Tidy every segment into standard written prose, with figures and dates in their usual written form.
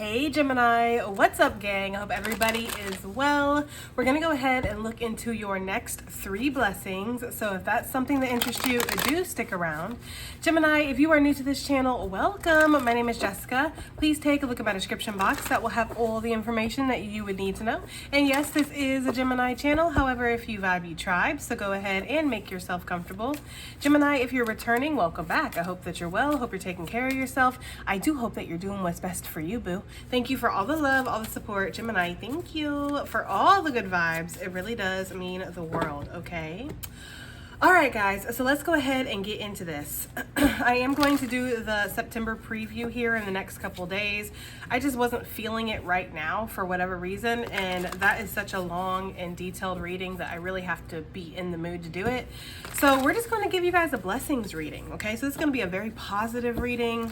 Hey Gemini, what's up gang? I hope everybody is well. We're gonna go ahead and look into your next 3 blessings. So if that's something that interests you, do stick around. Gemini, if you are new to this channel, welcome. My name is Jessica. Please take a look at my description box. That will have all the information that you would need to know. And yes, this is a Gemini channel. However, if you vibe, you tribe. So go ahead and make yourself comfortable. Gemini, if you're returning, welcome back. I hope that you're well. Hope you're taking care of yourself. I do hope that you're doing what's best for you, boo. Thank you for all the love, all the support. Gemini, thank you for all the good vibes. It really does mean the world, okay? All right, guys, so let's go ahead and get into this. I am going to do the September preview here in the next couple days. I just wasn't feeling it right now for whatever reason, and that is such a long and detailed reading that I really have to be in the mood to do it. So we're just going to give you guys a blessings reading, okay? So this is going to be a very positive reading,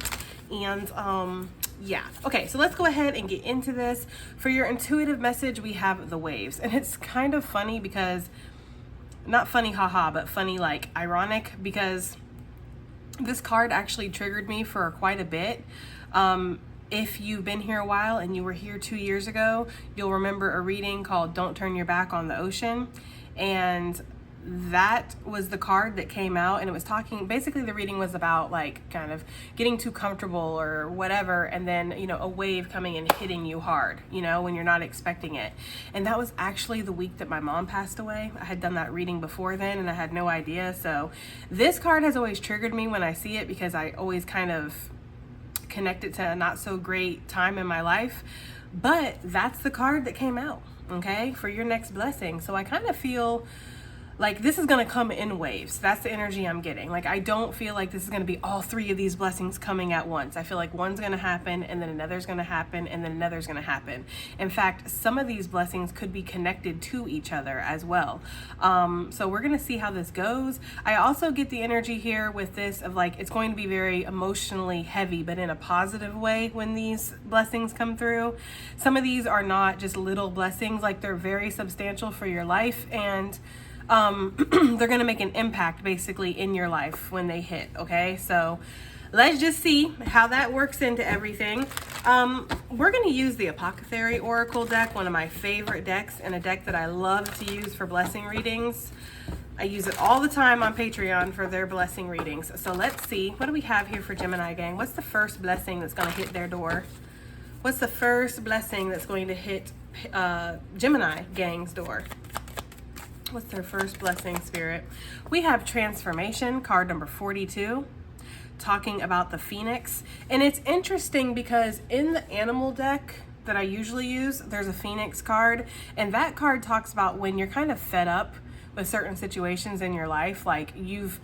and yeah. Okay, so let's go ahead and get into this. For your intuitive message, we have the waves, and it's kind of funny because not funny haha, but funny like ironic, because this card actually triggered me for quite a bit. If you've been here a while and you were here 2 years ago, you'll remember a reading called Don't Turn Your Back on the Ocean, and that was the card that came out, and it was talking, basically the reading was about like kind of getting too comfortable or whatever, and then, you know, a wave coming and hitting you hard, you know, when you're not expecting it. And that was actually the week that my mom passed away. I had done that reading before then and I had no idea. So this card has always triggered me when I see it, because I always kind of connect it to a not so great time in my life. But that's the card that came out, okay, for your next blessing. So I kind of feel like this is going to come in waves. That's the energy I'm getting. Like, I don't feel like this is going to be all 3 of these blessings coming at once. I feel like one's going to happen, and then another's going to happen, and then another's going to happen. In fact, some of these blessings could be connected to each other as well. So we're going to see how this goes. I also get the energy here with this of like, it's going to be very emotionally heavy, but in a positive way when these blessings come through. Some of these are not just little blessings, like they're very substantial for your life, and they're going to make an impact basically in your life when they hit. Okay, so let's just see how that works into everything. We're going to use the Apothecary Oracle deck, one of my favorite decks, and a deck that I love to use for blessing readings. I use it all the time on Patreon for their blessing readings. So let's see, what do we have here for Gemini gang? What's the first blessing that's going to hit their door? What's the first blessing that's going to hit Gemini gang's door? What's their first blessing, Spirit? We have Transformation, card number 42, talking about the Phoenix. And it's interesting because in the animal deck that I usually use, there's a Phoenix card. And that card talks about when you're kind of fed up with certain situations in your life, like you've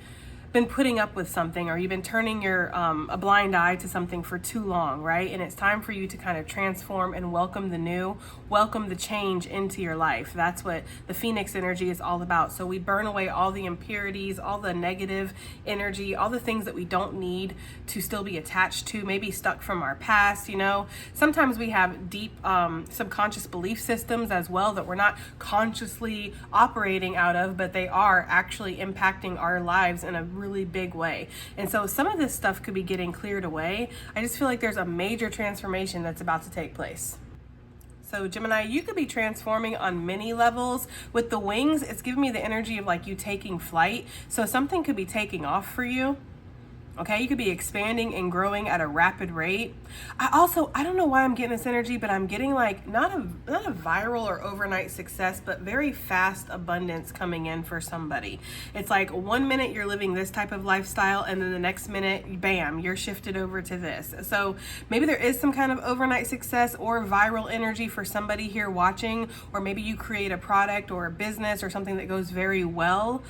been putting up with something, or you've been turning your a blind eye to something for too long, right? And it's time for you to kind of transform and welcome the new, welcome the change into your life. That's what the Phoenix energy is all about. So we burn away all the impurities, all the negative energy, all the things that we don't need to still be attached to, maybe stuck from our past. You know, sometimes we have deep subconscious belief systems as well that we're not consciously operating out of, but they are actually impacting our lives in a really big way. And so some of this stuff could be getting cleared away. I just feel like there's a major transformation that's about to take place. So Gemini, you could be transforming on many levels. With the wings, it's giving me the energy of like you taking flight. So something could be taking off for you. Okay, you could be expanding and growing at a rapid rate. I don't know why I'm getting this energy, but I'm getting like not a viral or overnight success, but very fast abundance coming in for somebody. It's like 1 minute you're living this type of lifestyle, and then the next minute, bam, you're shifted over to this. So maybe there is some kind of overnight success or viral energy for somebody here watching, or maybe you create a product or a business or something that goes very well.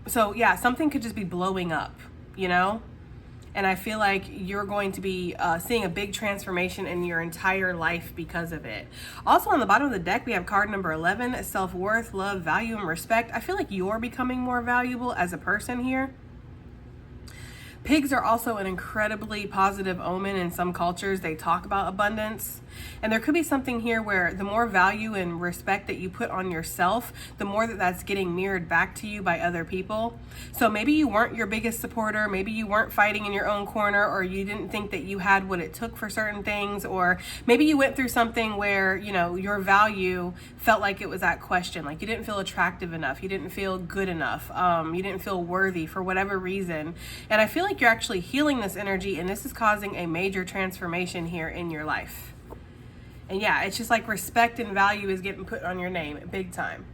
So yeah, something could just be blowing up, you know? And I feel like you're going to be seeing a big transformation in your entire life because of it. Also on the bottom of the deck, we have card number 11, self-worth, love, value, and respect. I feel like you're becoming more valuable as a person here. Pigs are also an incredibly positive omen in some cultures. They talk about abundance. And there could be something here where the more value and respect that you put on yourself, the more that that's getting mirrored back to you by other people. So maybe you weren't your biggest supporter, maybe you weren't fighting in your own corner, or you didn't think that you had what it took for certain things, or maybe you went through something where, you know, your value felt like it was at question, like you didn't feel attractive enough, you didn't feel good enough, you didn't feel worthy for whatever reason. And I feel like you're actually healing this energy, and this is causing a major transformation here in your life. And yeah, it's just like respect and value is getting put on your name big time.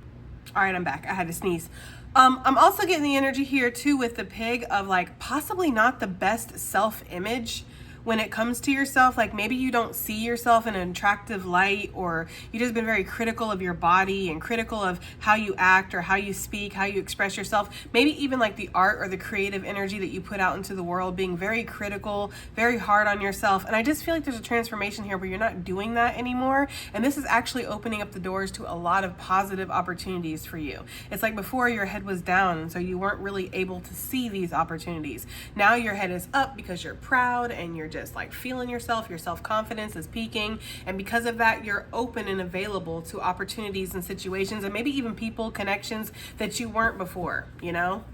All right, I'm back. I had to sneeze. I'm also getting the energy here too with the pig of like possibly not the best self-image when it comes to yourself. Like maybe you don't see yourself in an attractive light, or you've just been very critical of your body and critical of how you act or how you speak, how you express yourself. Maybe even like the art or the creative energy that you put out into the world, being very critical, very hard on yourself. And I just feel like there's a transformation here where you're not doing that anymore. And this is actually opening up the doors to a lot of positive opportunities for you. It's like before your head was down, and so you weren't really able to see these opportunities. Now your head is up because you're proud and you're just like feeling yourself, your self-confidence is peaking, and because of that you're open and available to opportunities and situations, and maybe even people, connections that you weren't before, you know.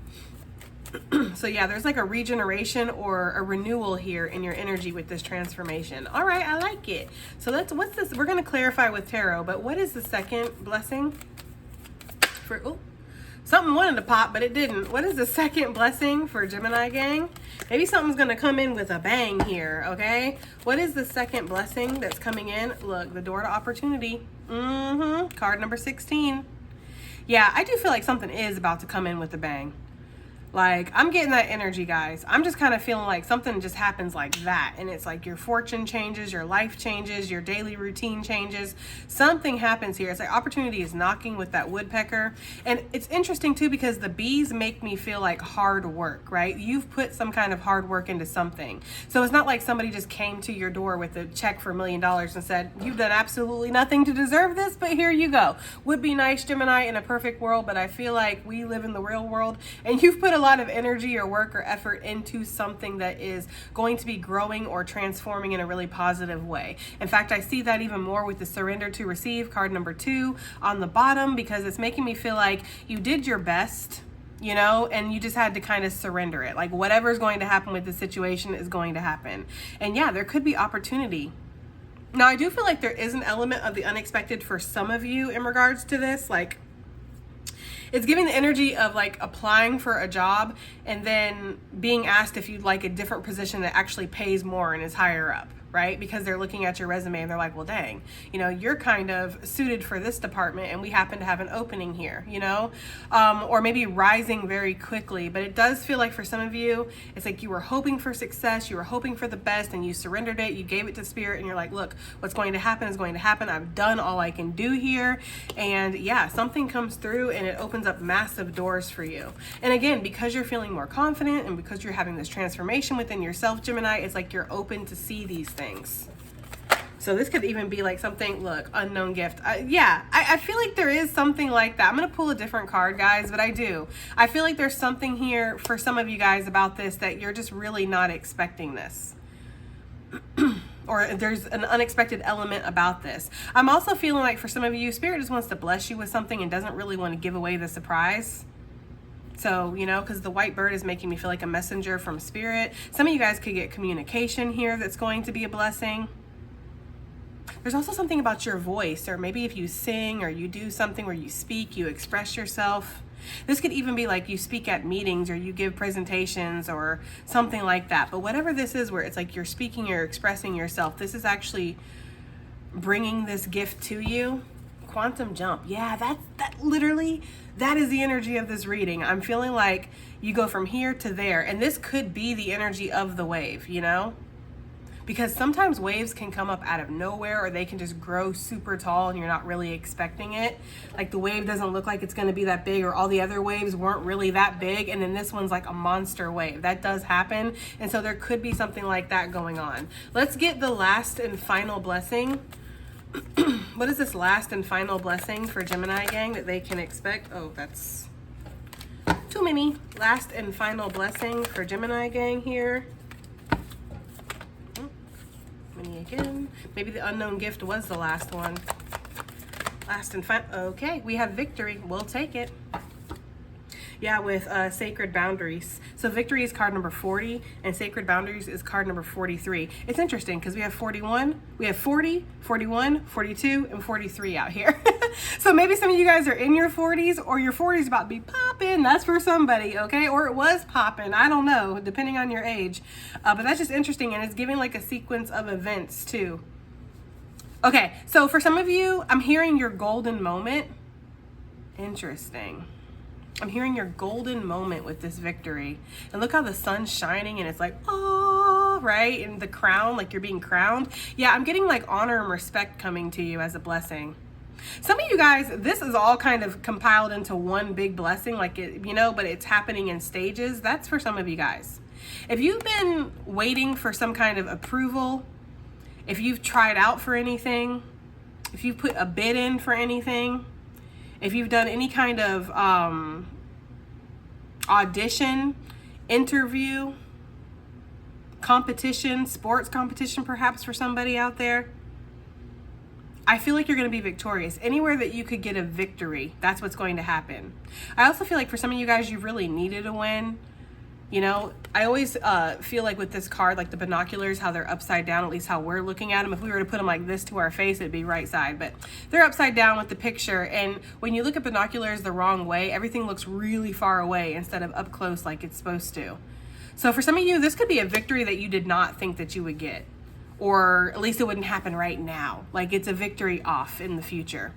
So yeah, there's like a regeneration or a renewal here in your energy with this transformation. All right, I like it. So what's this? We're going to clarify with tarot, but what is the second blessing for, oh, something wanted to pop, but it didn't. What is the second blessing for Gemini gang? Maybe something's going to come in with a bang here, okay? What is the second blessing that's coming in? Look, the door to opportunity. Card number 16. Yeah, I do feel like something is about to come in with a bang. Like, I'm getting that energy, guys. I'm just kind of feeling like something just happens like that. And it's like your fortune changes, your life changes, your daily routine changes. Something happens here. It's like opportunity is knocking with that woodpecker. And it's interesting, too, because the bees make me feel like hard work, right? You've put some kind of hard work into something. So it's not like somebody just came to your door with a check for $1 million and said, you've done absolutely nothing to deserve this, but here you go. Would be nice, Gemini, in a perfect world, but I feel like we live in the real world, and you've put a lot of energy or work or effort into something that is going to be growing or transforming in a really positive way. In fact, I see that even more with the surrender to receive, card number 2 on the bottom, because it's making me feel like you did your best, you know, and you just had to kind of surrender it. Like whatever's going to happen with the situation is going to happen. And yeah, there could be opportunity. Now, I do feel like there is an element of the unexpected for some of you in regards to this. Like, it's giving the energy of like applying for a job and then being asked if you'd like a different position that actually pays more and is higher up, right? Because they're looking at your resume and they're like, well, dang, you know, you're kind of suited for this department and we happen to have an opening here, you know, or maybe rising very quickly. But it does feel like for some of you, it's like you were hoping for success, you were hoping for the best, and you surrendered it, you gave it to spirit, and you're like, look, what's going to happen is going to happen. I've done all I can do here. And yeah, something comes through and it opens up massive doors for you. And again, because you're feeling more confident and because you're having this transformation within yourself, Gemini, it's like you're open to see these things. So this could even be like something, look, unknown gift. I feel like there is something like that. I'm going to pull a different card, guys, but I feel like there's something here for some of you guys about this that you're just really not expecting this. Or there's an unexpected element about this. I'm also feeling like for some of you, Spirit just wants to bless you with something and doesn't really want to give away the surprise. So, you know, because the white bird is making me feel like a messenger from Spirit. Some of you guys could get communication here that's going to be a blessing. There's also something about your voice, or maybe if you sing or you do something where you speak, you express yourself. This could even be like you speak at meetings or you give presentations or something like that. But whatever this is where it's like you're speaking, you're expressing yourself, this is actually bringing this gift to you. Quantum jump. Yeah, that is the energy of this reading. I'm feeling like you go from here to there, and this could be the energy of the wave, you know? Because sometimes waves can come up out of nowhere, or they can just grow super tall and you're not really expecting it. Like the wave doesn't look like it's going to be that big, or all the other waves weren't really that big, and then this one's like a monster wave. That does happen, and so there could be something like that going on. Let's get the last and final blessing. What is this last and final blessing for Gemini gang that they can expect? Oh, that's too many. Last and final blessing for Gemini gang here. Many again. Maybe the unknown gift was the last one. Last and final. Okay, we have victory. We'll take it. Yeah, with Sacred Boundaries. So victory is card number 40, and Sacred Boundaries is card number 43. It's interesting because we have 41, we have 40, 41, 42, and 43 out here. So maybe some of you guys are in your 40s, or your 40s about to be popping. That's for somebody, okay? Or it was popping. I don't know, depending on your age. But that's just interesting, and it's giving like a sequence of events too. Okay, so for some of you, I'm hearing your golden moment. Interesting. I'm hearing your golden moment with this victory. And look how the sun's shining and it's like, oh, right? And the crown, like you're being crowned. Yeah, I'm getting like honor and respect coming to you as a blessing. Some of you guys, this is all kind of compiled into one big blessing, like it, you know, but it's happening in stages. That's for some of you guys. If you've been waiting for some kind of approval, if you've tried out for anything, if you've put a bid in for anything, if you've done any kind of audition, interview, competition, sports competition perhaps for somebody out there, I feel like you're going to be victorious. Anywhere that you could get a victory, that's what's going to happen. I also feel like for some of you guys, you really needed a win. You know, I always feel like with this card, like the binoculars, how they're upside down, at least how we're looking at them. If we were to put them like this to our face, it'd be right side, but they're upside down with the picture. And when you look at binoculars the wrong way, everything looks really far away instead of up close like it's supposed to. So for some of you, this could be a victory that you did not think that you would get, or at least it wouldn't happen right now. Like it's a victory off in the future.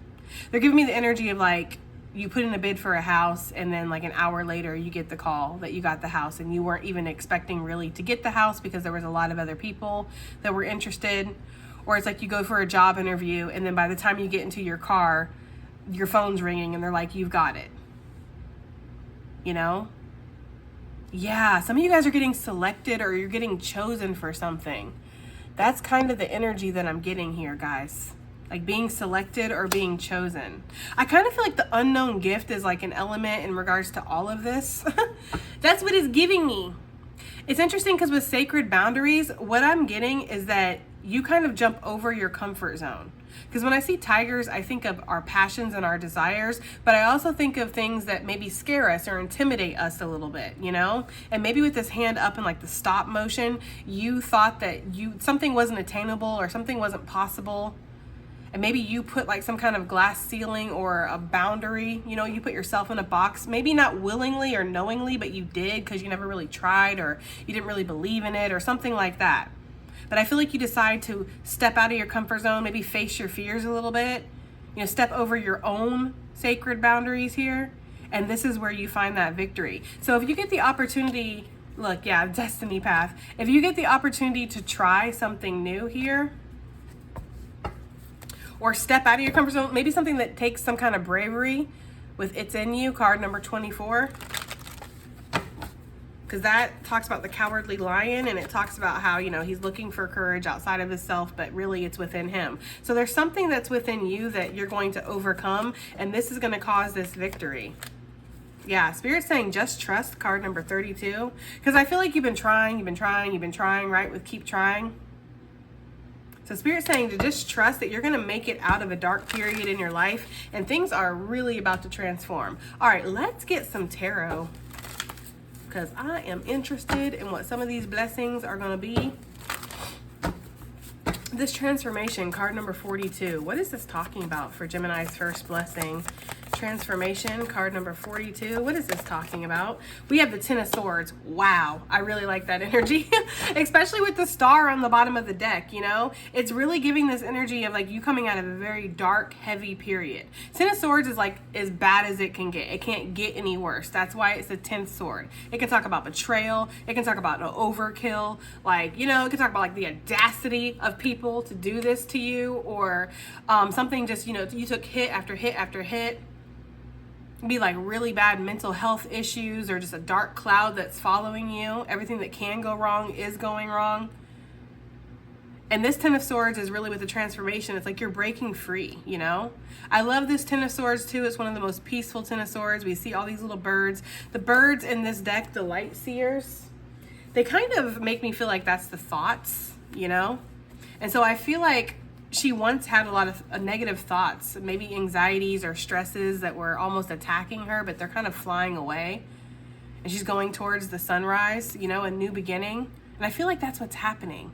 They're giving me the energy of like, you put in a bid for a house and then like an hour later you get the call that you got the house, and you weren't even expecting really to get the house because there was a lot of other people that were interested. Or it's like you go for a job interview and then by the time you get into your car, your phone's ringing and they're like, you've got it. You know? Yeah, some of you guys are getting selected or you're getting chosen for something. That's kind of the energy that I'm getting here, guys. Like being selected or being chosen. I kind of feel like the unknown gift is like an element in regards to all of this. That's what it's giving me. It's interesting because with Sacred Boundaries, what I'm getting is that you kind of jump over your comfort zone. Because when I see tigers, I think of our passions and our desires, but I also think of things that maybe scare us or intimidate us a little bit, you know? And maybe with this hand up in like the stop motion, you thought that something wasn't attainable or something wasn't possible. And maybe you put like some kind of glass ceiling or a boundary, you know, you put yourself in a box, maybe not willingly or knowingly, but you did because you never really tried or you didn't really believe in it or something like that. But I feel like you decide to step out of your comfort zone, maybe face your fears a little bit, you know, step over your own sacred boundaries here. And this is where you find that victory. So if you get the opportunity, look, yeah, destiny path. If you get the opportunity to try something new here, or step out of your comfort zone, maybe something that takes some kind of bravery with It's in You, card number 24. Because that talks about the cowardly lion, and it talks about how, you know, he's looking for courage outside of himself, but really it's within him. So there's something that's within you that you're going to overcome, and this is going to cause this victory. Yeah, Spirit's saying just trust, card number 32. Because I feel like you've been trying, right? With keep trying. So Spirit's saying to just trust that you're going to make it out of a dark period in your life, and things are really about to transform. All right, let's get some tarot, because I am interested in what some of these blessings are going to be. This transformation, card number 42. What is this talking about for Gemini's first blessing? Transformation, card number 42. What is this talking about? We have the Ten of Swords. Wow, I really like that energy, especially with the star on the bottom of the deck, you know? It's really giving this energy of like you coming out of a very dark, heavy period. Ten of Swords is like as bad as it can get. It can't get any worse. That's why it's the 10th sword. It can talk about betrayal. It can talk about an overkill. Like, you know, it can talk about like the audacity of people to do this to you, or something just, you know, you took hit after hit after hit. Be like really bad mental health issues, or just a dark cloud that's following you. Everything that can go wrong is going wrong. And this Ten of Swords is really with the transformation. It's like you're breaking free, you know? I love this Ten of Swords too. It's one of the most peaceful Ten of Swords. We see all these little birds. The birds in this deck, the light seers, they kind of make me feel like that's the thoughts, you know? And so I feel like she once had a lot of negative thoughts, maybe anxieties or stresses that were almost attacking her, but they're kind of flying away. And she's going towards the sunrise, you know, a new beginning. And I feel like that's what's happening.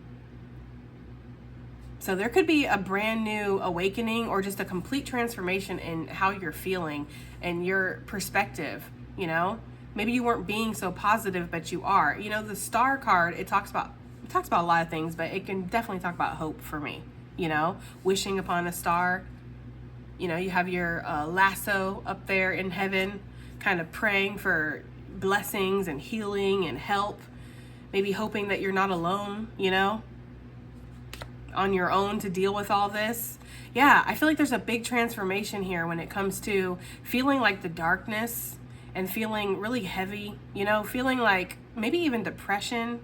So there could be a brand new awakening or just a complete transformation in how you're feeling and your perspective, you know? Maybe you weren't being so positive, but you are. You know, the Star card, it talks about a lot of things, but it can definitely talk about hope for me, you know? Wishing upon a star. You know, you have your lasso up there in heaven, kind of praying for blessings and healing and help. Maybe hoping that you're not alone, you know? On your own to deal with all this. Yeah, I feel like there's a big transformation here when it comes to feeling like the darkness and feeling really heavy, you know, feeling like maybe even depression,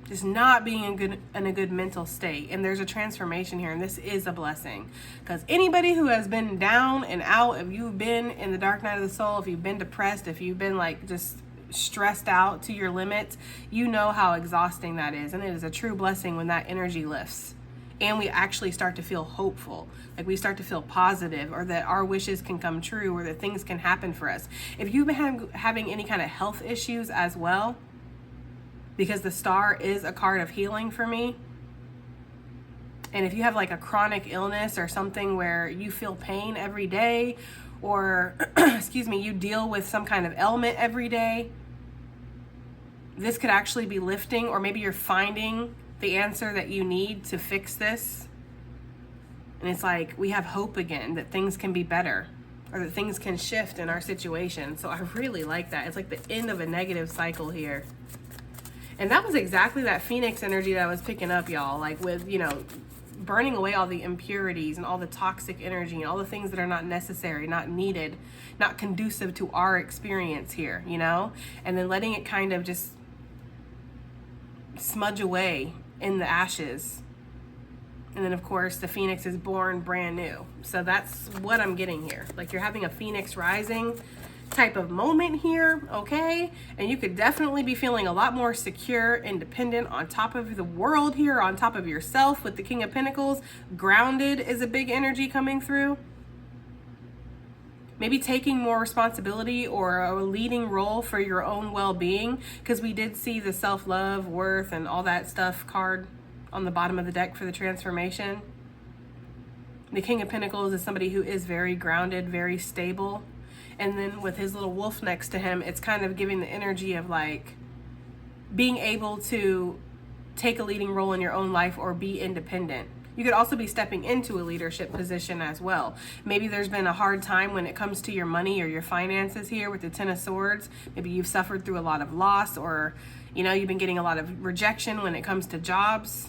just not being in a good mental state. And there's a transformation here, and this is a blessing, because anybody who has been down and out, if you've been in the dark night of the soul, if you've been depressed, if you've been like just stressed out to your limits, you know how exhausting that is. And it is a true blessing when that energy lifts and we actually start to feel hopeful, like we start to feel positive, or that our wishes can come true, or that things can happen for us. If you've been having any kind of health issues as well, because the Star is a card of healing for me, and if you have like a chronic illness or something where you feel pain every day, or excuse me, you deal with some kind of ailment every day, this could actually be lifting, or maybe you're finding the answer that you need to fix this. And it's like we have hope again that things can be better, or that things can shift in our situation. So I really like that. It's like the end of a negative cycle here. And that was exactly that Phoenix energy that I was picking up, y'all. Like with, you know, burning away all the impurities and all the toxic energy and all the things that are not necessary, not needed, not conducive to our experience here, you know? And then letting it kind of just smudge away in the ashes. And then of course the Phoenix is born brand new. So that's what I'm getting here. Like you're having a Phoenix rising type of moment here, okay? And you could definitely be feeling a lot more secure, independent, on top of the world here, on top of yourself with the King of Pentacles. Grounded is a big energy coming through. Maybe taking more responsibility or a leading role for your own well-being, because we did see the self-love, worth, and all that stuff card on the bottom of the deck for the transformation. The King of Pentacles is somebody who is very grounded, very stable. And then with his little wolf next to him, it's kind of giving the energy of like being able to take a leading role in your own life or be independent. You could also be stepping into a leadership position as well. Maybe there's been a hard time when it comes to your money or your finances here with the Ten of Swords. Maybe you've suffered through a lot of loss, or, you know, you've been getting a lot of rejection when it comes to jobs.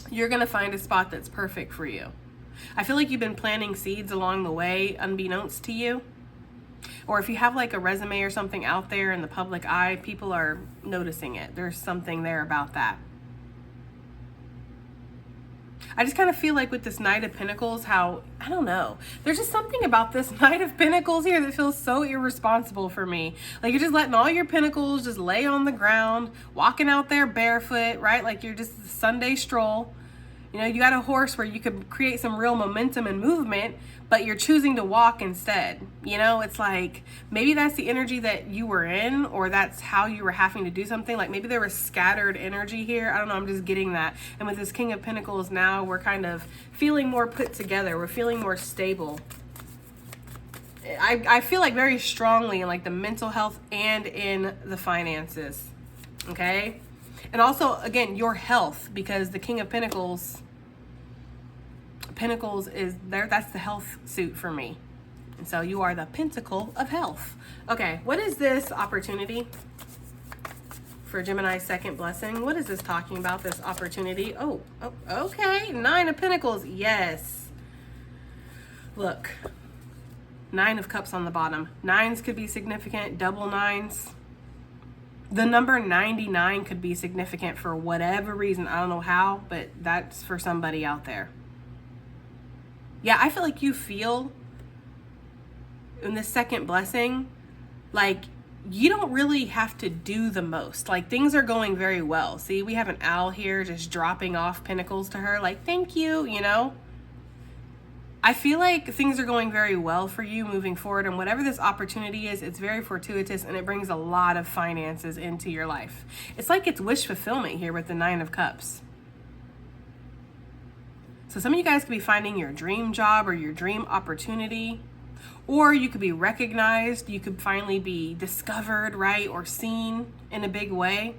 You're going to find a spot that's perfect for you. I feel like you've been planting seeds along the way, unbeknownst to you. Or if you have like a resume or something out there in the public eye, people are noticing it. There's something there about that. I just kind of feel like with this Knight of Pentacles, how, I don't know, there's just something about this Knight of Pentacles here that feels so irresponsible for me. Like you're just letting all your pentacles just lay on the ground, walking out there barefoot, right? Like you're just a Sunday stroll. You know, you got a horse where you could create some real momentum and movement, but you're choosing to walk instead. You know, it's like maybe that's the energy that you were in, or that's how you were having to do something. Like maybe there was scattered energy here. I don't know. I'm just getting that. And with this King of Pentacles now, we're kind of feeling more put together. We're feeling more stable. I feel like very strongly in like the mental health and in the finances. Okay. And also, again, your health, because the King of Pentacles is there. That's the health suit for me. And so you are the Pentacle of health. Okay, what is this opportunity for Gemini's second blessing? What is this talking about, this opportunity? Oh, okay. Nine of Pentacles. Yes. Look, Nine of Cups on the bottom. Nines could be significant, double nines. The number 99 could be significant for whatever reason. I don't know how, but that's for somebody out there. Yeah, I feel like you feel in this second blessing, like you don't really have to do the most. Like things are going very well. See, we have an owl here just dropping off pinnacles to her. Like, thank you, you know? I feel like things are going very well for you moving forward, and whatever this opportunity is, it's very fortuitous and it brings a lot of finances into your life. It's like it's wish fulfillment here with the 9 of Cups. So some of you guys could be finding your dream job or your dream opportunity, or you could be recognized. You could finally be discovered, right? Or seen in a big way.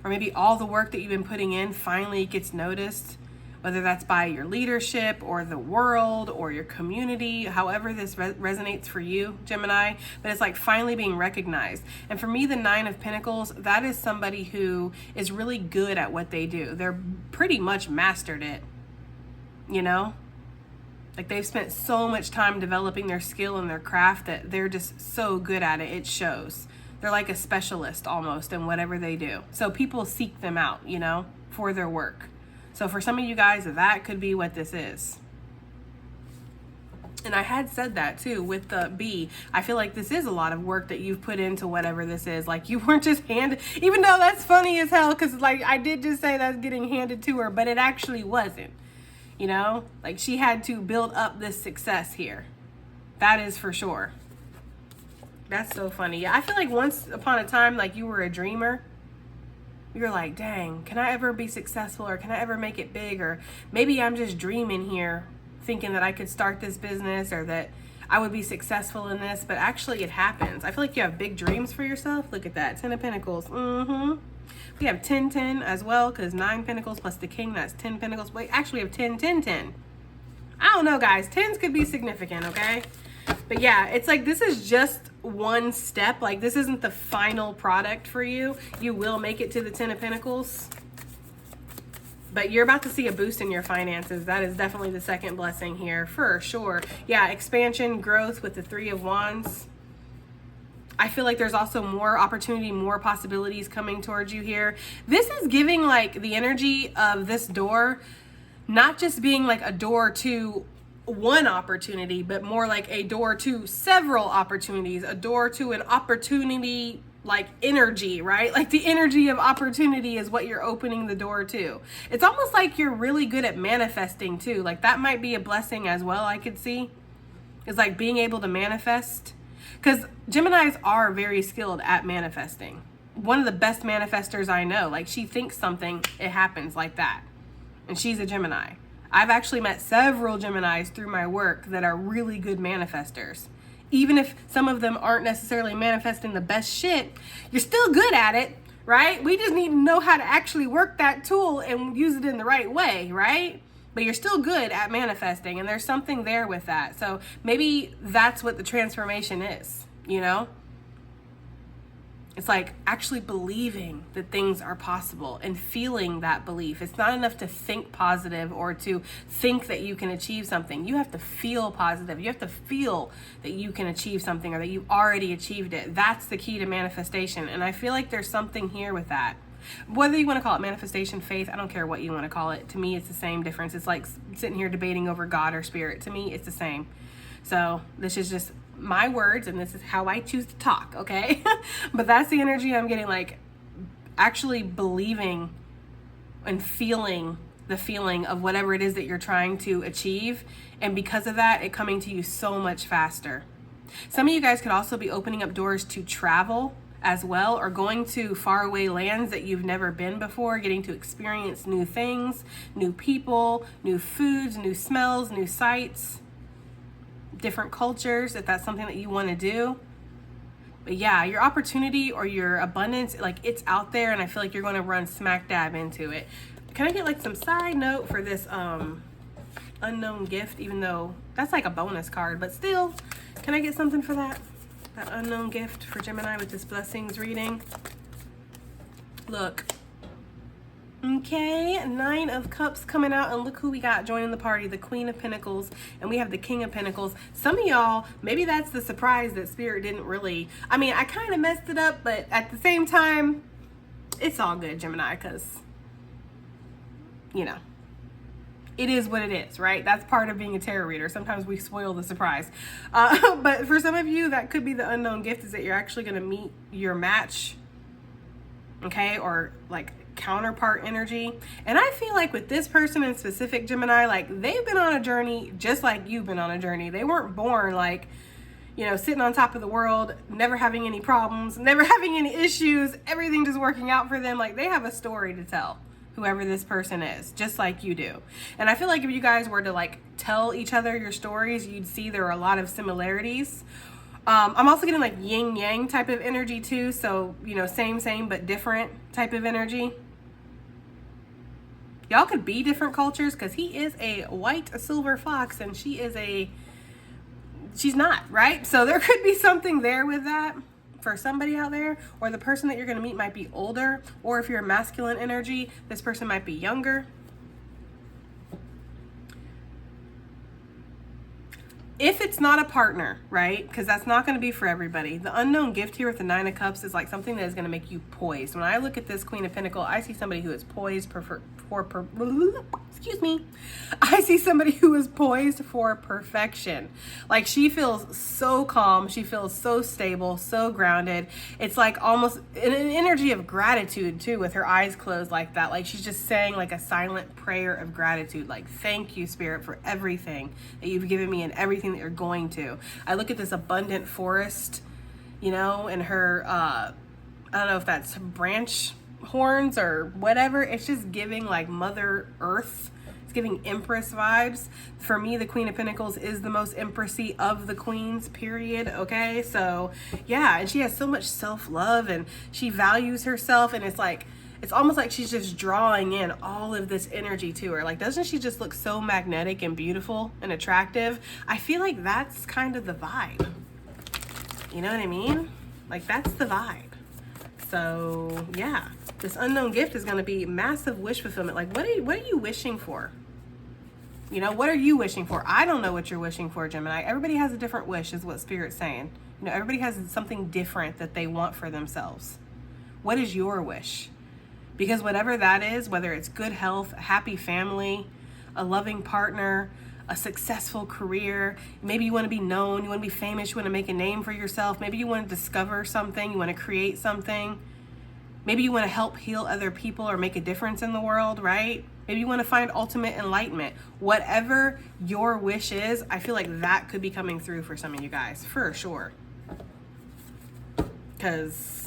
Or maybe all the work that you've been putting in finally gets noticed, whether that's by your leadership or the world or your community, however this resonates for you, Gemini. But it's like finally being recognized. And for me, the 9 of Pentacles, that is somebody who is really good at what they do. They're pretty much mastered it, you know? Like they've spent so much time developing their skill and their craft that they're just so good at it. It shows. They're like a specialist almost in whatever they do. So people seek them out, you know, for their work. So for some of you guys, that could be what this is. And I had said that too with the B. I feel like this is a lot of work that you've put into whatever this is. Like you weren't just handed, even though that's funny as hell, because like I did just say that's getting handed to her, but it actually wasn't. You know, like she had to build up this success here. That is for sure. That's so funny. Yeah, I feel like once upon a time, like you were a dreamer. You're like, dang, can I ever be successful, or can I ever make it big? Or maybe I'm just dreaming here, thinking that I could start this business or that I would be successful in this, but actually it happens. I feel like you have big dreams for yourself. Look at that, 10 of Pentacles. We have 10, 10 as well, because 9 Pentacles plus the King, that's 10 Pentacles. Wait, actually we have 10, 10, 10. I don't know, guys. 10s could be significant, okay? But yeah, it's like this is just one step. Like this isn't the final product for you. You will make it to the 10 of Pentacles. But you're about to see a boost in your finances. That is definitely the second blessing here, for sure. Yeah, expansion, growth with the 3 of Wands. I feel like there's also more opportunity, more possibilities coming towards you here. This is giving like the energy of this door, not just being like a door to one opportunity, but more like a door to several opportunities, a door to an opportunity like energy, right? Like the energy of opportunity is what you're opening the door to. It's almost like you're really good at manifesting too. Like that might be a blessing as well, I could see. It's like being able to manifest. Because Geminis are very skilled at manifesting. One of the best manifestors I know, like she thinks something, it happens like that. And she's a Gemini. I've actually met several Geminis through my work that are really good manifestors. Even if some of them aren't necessarily manifesting the best shit, you're still good at it, right? We just need to know how to actually work that tool and use it in the right way, right? But you're still good at manifesting, and there's something there with that. So maybe that's what the transformation is, you know? It's like actually believing that things are possible and feeling that belief. It's not enough to think positive or to think that you can achieve something. You have to feel positive. You have to feel that you can achieve something or that you've already achieved it. That's the key to manifestation. And I feel like there's something here with that. Whether you want to call it manifestation, faith, I don't care what you want to call it. To me, it's the same difference. It's like sitting here debating over God or spirit. To me, it's the same. So this is just my words, and this is how I choose to talk, okay? But that's the energy I'm getting, like actually believing and feeling the feeling of whatever it is that you're trying to achieve. And because of that, it coming to you so much faster. Some of you guys could also be opening up doors to travel as well, or going to faraway lands that you've never been before, getting to experience new things, new people, new foods, new smells, new sights, different cultures, if that's something that you want to do. But yeah, your opportunity or your abundance, like it's out there, and I feel like you're going to run smack dab into it. Can I get like some side note for this unknown gift, even though that's like a bonus card, but still, can I get something for that? That unknown gift for Gemini with this blessings reading. Look, Okay, 9 of Cups coming out, and look who we got joining the party, the Queen of Pentacles, and we have the King of Pentacles. Some of y'all, maybe that's the surprise that Spirit didn't really, I mean, I kind of messed it up, but at the same time, it's all good, Gemini, because, you know, it is what it is, right? That's part of being a tarot reader. Sometimes we spoil the surprise. But for some of you, that could be the unknown gift, is that you're actually going to meet your match, okay, or like counterpart energy. And I feel like with this person in specific, Gemini, like they've been on a journey just like you've been on a journey. They weren't born like, you know, sitting on top of the world, never having any problems, never having any issues, everything just working out for them. Like they have a story to tell, whoever this person is, just like you do. And I feel like if you guys were to like tell each other your stories, you'd see there are a lot of similarities. I'm also getting like yin yang type of energy too. So, you know, same, but different type of energy. Y'all could be different cultures, because he is a white silver fox and she's not, right? So there could be something there with that for somebody out there, or the person that you're going to meet might be older, or if you're a masculine energy, this person might be younger. If it's not a partner, right? Because that's not going to be for everybody. The unknown gift here with the 9 of Cups is like something that is going to make you poised. When I look at this Queen of Pentacles, I see somebody who is poised excuse me. I see somebody who is poised for perfection. Like she feels so calm. She feels so stable, so grounded. It's like almost an energy of gratitude too, with her eyes closed like that. Like she's just saying like a silent prayer of gratitude. Like, thank you, Spirit, for everything that you've given me and everything that you're going to. I look at this abundant forest, you know, and her, I don't know if that's branch horns or whatever. It's just giving like Mother Earth. It's giving Empress vibes. For me, the Queen of Pentacles is the most empressy of the queens, period. Okay, so yeah, and she has so much self-love and she values herself, and it's like, it's almost like she's just drawing in all of this energy to her. Like, doesn't she just look so magnetic and beautiful and attractive? I feel like that's kind of the vibe. You know what I mean? Like, that's the vibe. So yeah, this unknown gift is going to be massive wish fulfillment. Like, what are you wishing for? You know, what are you wishing for? I don't know what you're wishing for, Gemini. Everybody has a different wish, is what Spirit's saying. You know, everybody has something different that they want for themselves. What is your wish? Because whatever that is, whether it's good health, a happy family, a loving partner, a successful career, maybe you want to be known, you want to be famous, you want to make a name for yourself, maybe you want to discover something, you want to create something, maybe you want to help heal other people or make a difference in the world, right? Maybe you want to find ultimate enlightenment. Whatever your wish is, I feel like that could be coming through for some of you guys, for sure. Because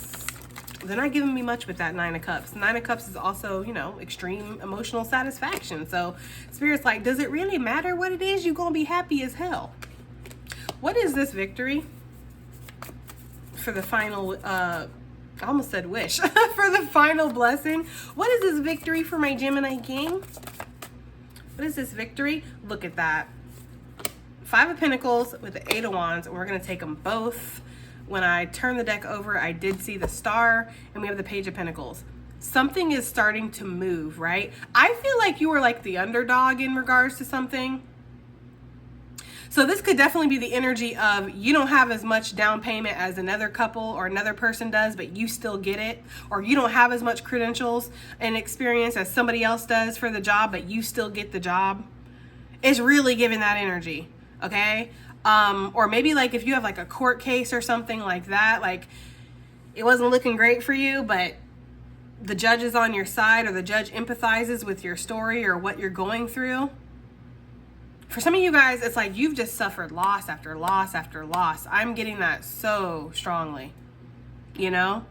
they're not giving me much with that 9 of Cups. 9 of Cups is also, you know, extreme emotional satisfaction. So Spirit's like, does it really matter what it is? You're going to be happy as hell. What is this victory for the final, I almost said wish, for the final blessing? What is this victory for my Gemini King? What is this victory? Look at that. 5 of Pentacles with the 8 of Wands, and we're going to take them both. When I turn the deck over, I did see the star, and we have the Page of Pentacles. Something is starting to move, right? I feel like you were like the underdog in regards to something. So this could definitely be the energy of you don't have as much down payment as another couple or another person does, but you still get it. Or you don't have as much credentials and experience as somebody else does for the job, but you still get the job. It's really giving that energy, okay? Or maybe like if you have like a court case or something like that, like it wasn't looking great for you, but the judge is on your side, or the judge empathizes with your story or what you're going through. For some of you guys, it's like you've just suffered loss after loss after loss. I'm getting that so strongly, you know?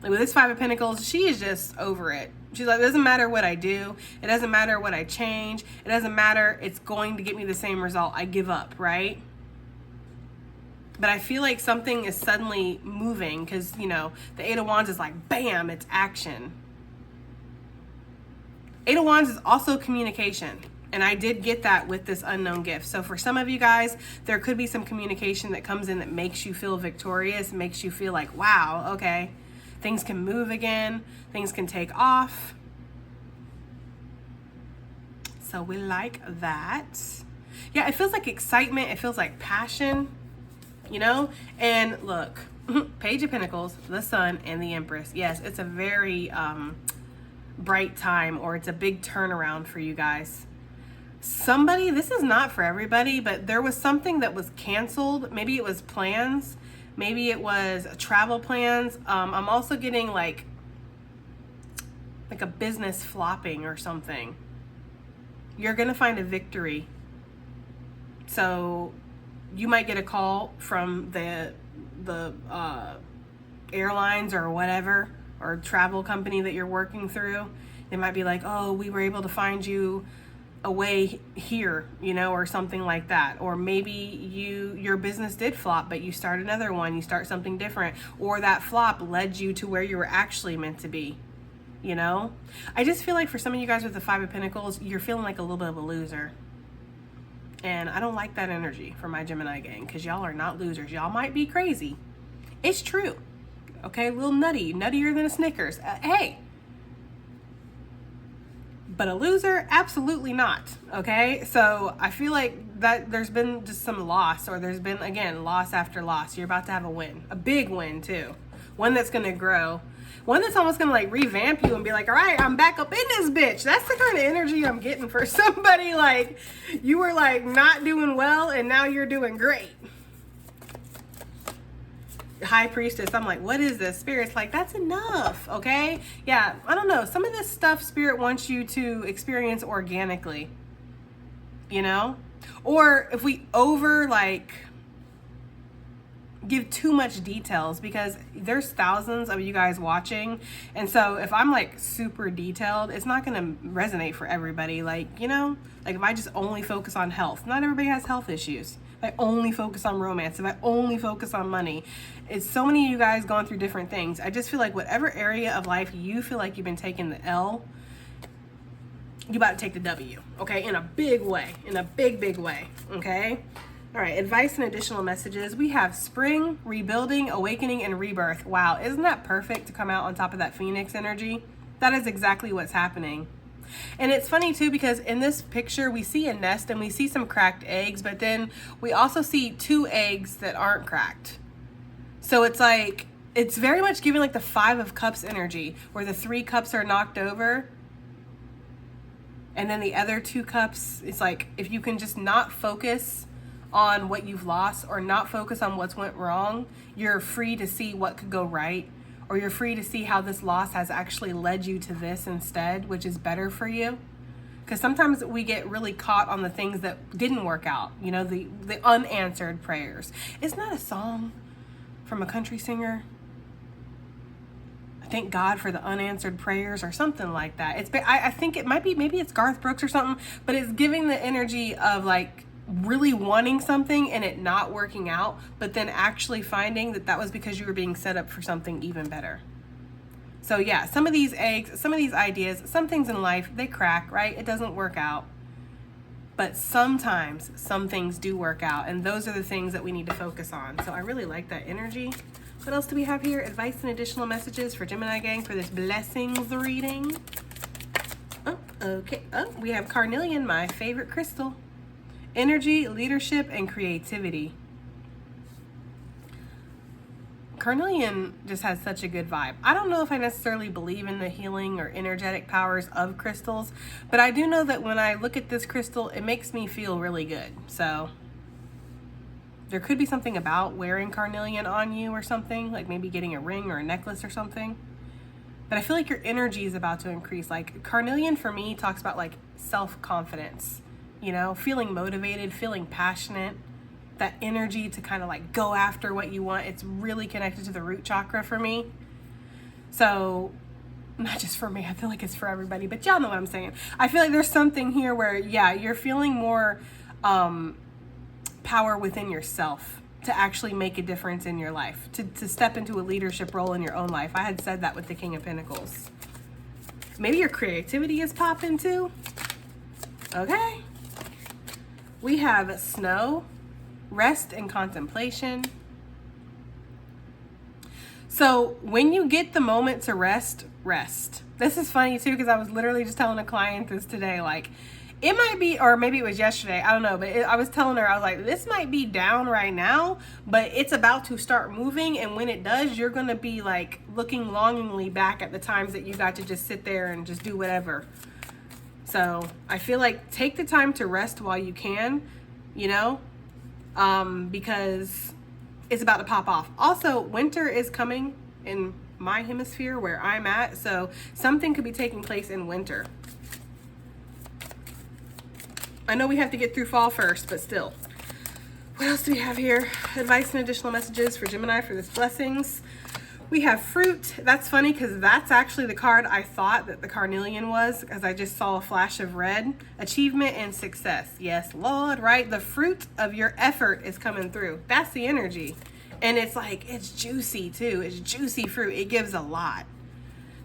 Like with this 5 of Pentacles, she is just over it. She's like, it doesn't matter what I do. It doesn't matter what I change. It doesn't matter. It's going to get me the same result. I give up, right? But I feel like something is suddenly moving because, you know, the 8 of Wands is like, bam, it's action. 8 of Wands is also communication. And I did get that with this unknown gift. So for some of you guys, there could be some communication that comes in that makes you feel victorious, makes you feel like, wow, okay, things can move again, things can take off. So we like that. Yeah, it feels like excitement. It feels like passion, you know? And look, Page of Pentacles, the Sun, and the Empress. Yes, it's a very bright time, or it's a big turnaround for you guys. Somebody, this is not for everybody, but there was something that was canceled. Maybe it was plans. Maybe it was travel plans. I'm also getting like a business flopping or something. You're going to find a victory. So you might get a call from the airlines or whatever, or travel company that you're working through. They might be like, oh, we were able to find you a way here, you know, or something like that. Or maybe your business did flop, but you start another one, you start something different, or that flop led you to where you were actually meant to be, you know? I just feel like for some of you guys with the Five of Pentacles, you're feeling like a little bit of a loser. And I don't like that energy for my Gemini gang, because y'all are not losers. Y'all might be crazy. It's true. Okay, a little nutty, nuttier than a Snickers. Hey. But a loser? Absolutely not. Okay, so I feel like that there's been just some loss, or there's been, again, loss after loss. You're about to have a win. A big win, too. One that's going to grow. One that's almost going to like revamp you and be like, all right, I'm back up in this bitch. That's the kind of energy I'm getting for somebody. Like, you were like not doing well and now you're doing great. High Priestess, I'm like, what is this? Spirit's like, that's enough, okay? Yeah, I don't know. Some of this stuff Spirit wants you to experience organically, you know? Or if we give too much details, because there's thousands of you guys watching, and so if I'm like super detailed, it's not going to resonate for everybody. Like, you know, like if I just only focus on health, not everybody has health issues. If I only focus on romance, if I only focus on money, it's so many of you guys going through different things. I just feel like whatever area of life you feel like you've been taking the L, you about to take the W, okay? In a big way, in a big way, okay? All right, advice and additional messages. We have spring, rebuilding, awakening, and rebirth. Wow, isn't that perfect to come out on top of that Phoenix energy? That is exactly what's happening. And it's funny too, because in this picture, we see a nest and we see some cracked eggs, but then we also see 2 eggs that aren't cracked. So it's like, it's very much giving like the 5 of Cups energy, where the 3 cups are knocked over. And then the other 2 cups, it's like, if you can just not focus on what you've lost, or not focus on what's went wrong, you're free to see what could go right, or you're free to see how this loss has actually led you to this instead, which is better for you. Because sometimes we get really caught on the things that didn't work out, you know, the unanswered prayers. It's not a song from a country singer. Thank God for the unanswered prayers, or something like that. I think it might be, maybe it's Garth Brooks or something, but it's giving the energy of like really wanting something and it not working out, but then actually finding that was because you were being set up for something even better. So yeah, some of these eggs, some of these ideas, some things in life, they crack, right? It doesn't work out. But sometimes some things do work out, and those are the things that we need to focus on. So I really like that energy. What else do we have here? Advice and additional messages for Gemini gang for this blessings reading. Oh, okay. Oh, we have carnelian, my favorite crystal. Energy, leadership, and creativity. Carnelian just has such a good vibe. I don't know if I necessarily believe in the healing or energetic powers of crystals, but I do know that when I look at this crystal, it makes me feel really good. So there could be something about wearing carnelian on you or something, like maybe getting a ring or a necklace or something. But I feel like your energy is about to increase. Like carnelian for me talks about like self-confidence. You know, feeling motivated, feeling passionate, that energy to kind of like go after what you want. It's really connected to the root chakra for me. So not just for me, I feel like it's for everybody, but y'all know what I'm saying. I feel like there's something here where, yeah, you're feeling more power within yourself to actually make a difference in your life, to step into a leadership role in your own life. I had said that with the King of Pentacles. Maybe your creativity is popping too. Okay. We have snow, rest, and contemplation. So when you get the moment to rest, rest. This is funny too, because I was literally just telling a client this today. Like, It might be, or maybe it was yesterday, I don't know, but I was telling her, I was like, this might be down right now, but it's about to start moving, and when it does, you're going to be like looking longingly back at the times that you got to just sit there and just do whatever. So I feel like take the time to rest while you can, you know, because it's about to pop off. Also, winter is coming in my hemisphere where I'm at, so something could be taking place in winter. I know we have to get through fall first, but still. What else do we have here? Advice and additional messages for Gemini for this blessings. We have fruit. That's funny because that's actually the card I thought that the carnelian was, because I just saw a flash of red. Achievement and success. Yes, Lord, right? The fruit of your effort is coming through. That's the energy. And it's like, it's juicy too. It's juicy fruit. It gives a lot.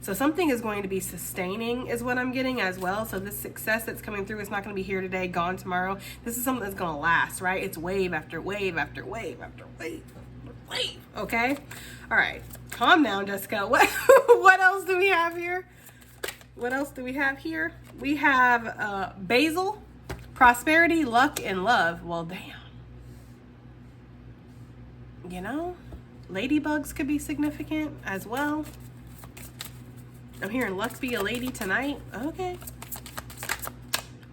So something is going to be sustaining is what I'm getting as well. So this success that's coming through is not going to be here today, gone tomorrow. This is something that's going to last, right? It's wave after wave after wave after wave after wave. Okay? All right. Calm down, Jessica. What else do we have here? What else do we have here? We have basil, prosperity, luck, and love. Well, damn. You know, ladybugs could be significant as well. I'm hearing luck be a lady tonight. Okay.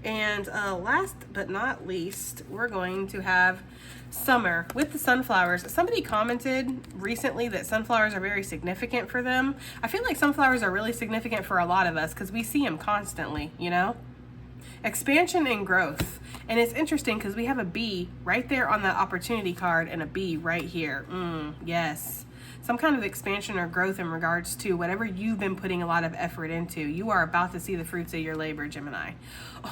And last but not least, we're going to have summer with the sunflowers. Somebody commented recently that sunflowers are very significant for them. I feel like sunflowers are really significant for a lot of us because we see them constantly, you know? Expansion and growth. And it's interesting because we have a bee right there on the opportunity card and a bee right here. Yes. Some kind of expansion or growth in regards to whatever you've been putting a lot of effort into. You are about to see the fruits of your labor, Gemini.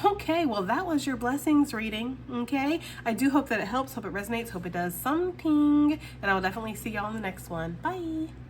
Okay, well, that was your blessings reading, okay? I do hope that it helps, hope it resonates, hope it does something, and I will definitely see y'all in the next one. Bye.